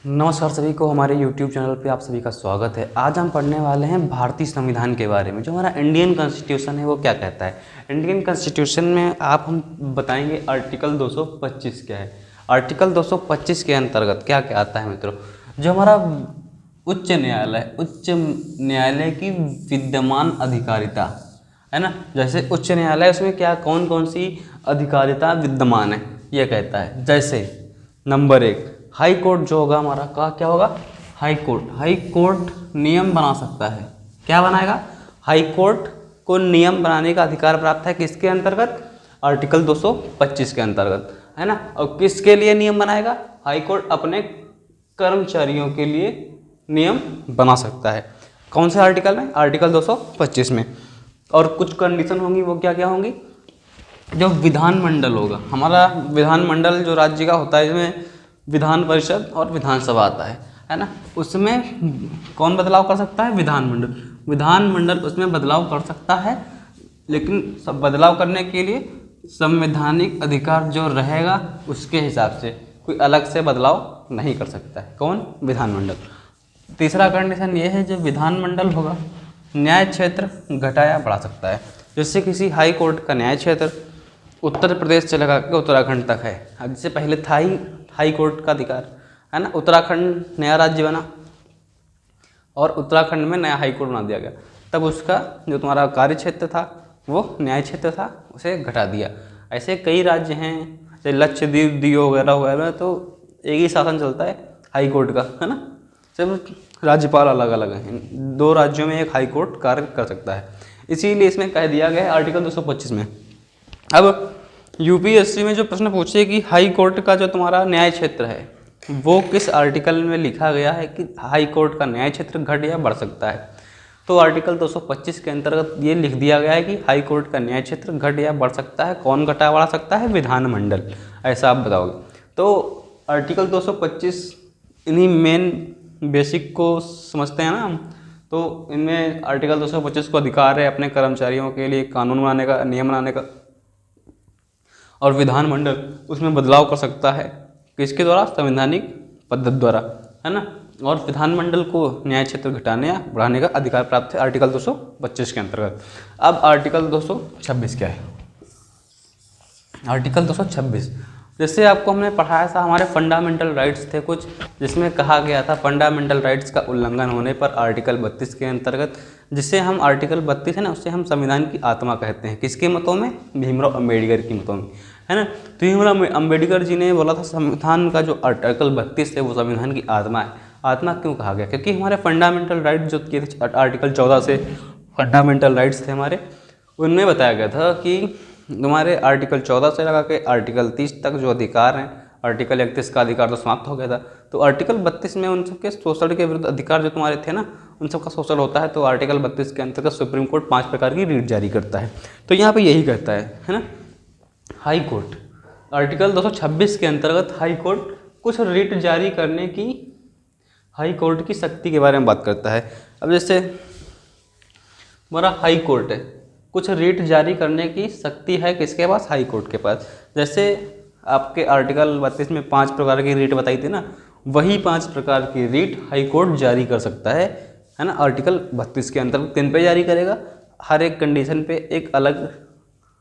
नमस्कार सभी को, हमारे YouTube चैनल पे आप सभी का स्वागत है। आज हम पढ़ने वाले हैं भारतीय संविधान के बारे में। जो हमारा इंडियन कॉन्स्टिट्यूशन है वो क्या कहता है। इंडियन कॉन्स्टिट्यूशन में हम बताएंगे आर्टिकल 225 क्या है। आर्टिकल 225 के अंतर्गत क्या क्या आता है मित्रों। जो हमारा उच्च न्यायालय की विद्यमान अधिकारिता है ना, जैसे उच्च न्यायालय उसमें क्या कौन कौन सी अधिकारिता विद्यमान है ये कहता है। जैसे नंबर 1 हाई कोर्ट जो होगा हमारा का क्या होगा, हाई कोर्ट नियम बना सकता है। क्या बनाएगा, हाई कोर्ट को नियम बनाने का अधिकार प्राप्त है किसके अंतर्गत, आर्टिकल 225 के अंतर्गत, है ना। और किसके लिए नियम बनाएगा, हाई कोर्ट अपने कर्मचारियों के लिए नियम बना सकता है। कौन से आर्टिकल में, आर्टिकल 225 में। और कुछ कंडीशन होंगी, वो क्या क्या होंगी। जो विधानमंडल होगा हमारा, विधानमंडल जो राज्य का होता है, इसमें विधान परिषद और विधानसभा आता है ना। उसमें कौन बदलाव कर सकता है, विधानमंडल उसमें बदलाव कर सकता है, लेकिन सब बदलाव करने के लिए संवैधानिक अधिकार जो रहेगा उसके हिसाब से, कोई अलग से बदलाव नहीं कर सकता है। कौन, विधानमंडल। तीसरा कंडीशन ये है, जो विधानमंडल होगा न्याय क्षेत्र घटाया बढ़ा सकता है। जैसे किसी हाई कोर्ट का न्याय क्षेत्र उत्तर प्रदेश से लगा के उत्तराखंड तक है। अब जैसे पहले था ही हाई कोर्ट का अधिकार, है ना। उत्तराखंड नया राज्य बना और उत्तराखंड में नया हाई कोर्ट बना दिया गया, तब उसका जो तुम्हारा कार्य क्षेत्र था वो न्याय क्षेत्र था, उसे घटा दिया। ऐसे कई राज्य हैं, जैसे लक्षद्वीप, दीव वगैरह, तो एक ही शासन चलता है हाई कोर्ट का, है ना। सिर्फ राज्यपाल अलग अलग हैं, 2 राज्यों में एक हाई कोर्ट कार्य कर सकता है। इसीलिए इसमें कह दिया गया है आर्टिकल 225 में। अब यूपीएससी में जो प्रश्न पूछे कि हाई कोर्ट का जो तुम्हारा न्याय क्षेत्र है वो किस आर्टिकल में लिखा गया है कि हाई कोर्ट का न्याय क्षेत्र घट या बढ़ सकता है, तो आर्टिकल 225 के अंतर्गत ये लिख दिया गया है कि हाई कोर्ट का न्याय क्षेत्र घट या बढ़ सकता है। कौन घटा बढ़ा सकता है, विधानमंडल। ऐसा आप बताओगे। तो आर्टिकल 225 इन्हीं मेन बेसिक को समझते हैं ना हम। तो इनमें आर्टिकल 225 को अधिकार है अपने कर्मचारियों के लिए कानून बनाने का, नियम बनाने का, और विधानमंडल उसमें बदलाव कर सकता है किसके द्वारा, संवैधानिक पद्धति द्वारा, है ना। और विधानमंडल को न्याय क्षेत्र घटाने या बढ़ाने का अधिकार प्राप्त है आर्टिकल 225 के अंतर्गत। अब आर्टिकल 226 क्या है, आर्टिकल 226 जैसे आपको हमने पढ़ाया था, हमारे फंडामेंटल राइट्स थे कुछ, जिसमें कहा गया था फंडामेंटल राइट्स का उल्लंघन होने पर आर्टिकल 32 के अंतर्गत, जिसे हम आर्टिकल 32 है ना, उससे हम संविधान की आत्मा कहते हैं। किसके मतों में, भीमराव अम्बेडकर की मतों में, है ना। तो भीमराव अम्बेडकर जी ने बोला था संविधान का जो आर्टिकल 32 है वो संविधान की आत्मा है। आत्मा क्यों कहा गया, क्योंकि हमारे फंडामेंटल राइट्स जो किए थे आर्टिकल 14 से फंडामेंटल राइट्स थे हमारे, उनमें बताया गया था कि तुम्हारे आर्टिकल 14 से लगा के आर्टिकल 30 तक जो अधिकार हैं, आर्टिकल 31 का अधिकार तो समाप्त हो गया था, तो आर्टिकल 32 में उन सबके शोषण के विरुद्ध अधिकार जो तुम्हारे थे ना, उन सबका शोषण होता है। तो आर्टिकल 32 के अंतर्गत सुप्रीम कोर्ट 5 प्रकार की रीट जारी करता है। तो यहाँ पे यही कहता है ना। हाई कोर्ट आर्टिकल 226 के अंतर्गत हाई कोर्ट कुछ रीट जारी करने की, हाई कोर्ट की शक्ति के बारे में बात करता है। अब जैसे हमारा हाई कोर्ट है, कुछ रीट जारी करने की शक्ति है किसके पास, हाई कोर्ट के पास। जैसे आपके आर्टिकल 32 में 5 प्रकार की रीट बताई थी ना, वही 5 प्रकार की रीट हाई कोर्ट जारी कर सकता है ना। आर्टिकल 32 के अंतर्गत किन पे जारी करेगा, हर एक कंडीशन पे एक अलग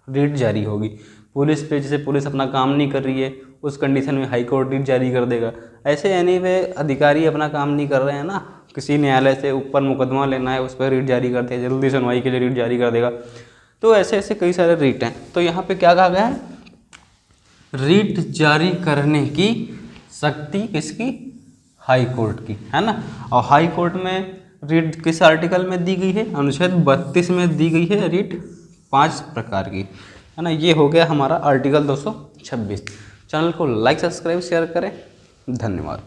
रीट जारी होगी। पुलिस पे, जैसे पुलिस अपना काम नहीं कर रही है उस कंडीशन में हाई कोर्ट रीट जारी कर देगा। ऐसे यानी वे अधिकारी अपना काम नहीं कर रहे हैं ना, किसी न्यायालय से ऊपर मुकदमा लेना है उस पर रीट जारी कर देगा, जल्दी सुनवाई के लिए रीट जारी कर देगा। तो ऐसे ऐसे कई सारे रीट हैं। तो यहाँ पे क्या कहा गया है, रीट जारी करने की शक्ति किसकी, हाई कोर्ट की, है ना। और हाई कोर्ट में रीट किस आर्टिकल में दी गई है, अनुच्छेद 32 में दी गई है रीट 5 प्रकार की, है ना। ये हो गया हमारा आर्टिकल 226। चैनल को लाइक, सब्सक्राइब, शेयर करें। धन्यवाद।